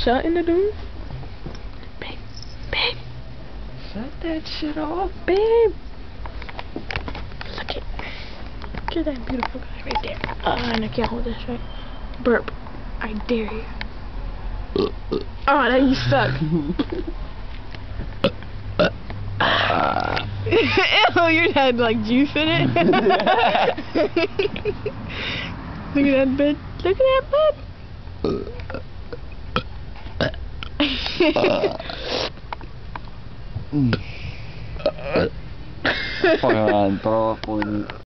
shut in the dude? Babe, babe. Shut that shit off. Babe. Look at that beautiful guy right there. And I can't hold this right. Burp. I dare you. Oh, now you suck. Ew, your had like juice in it. Look at that bed. Look at that bed. Fucking throw up on you.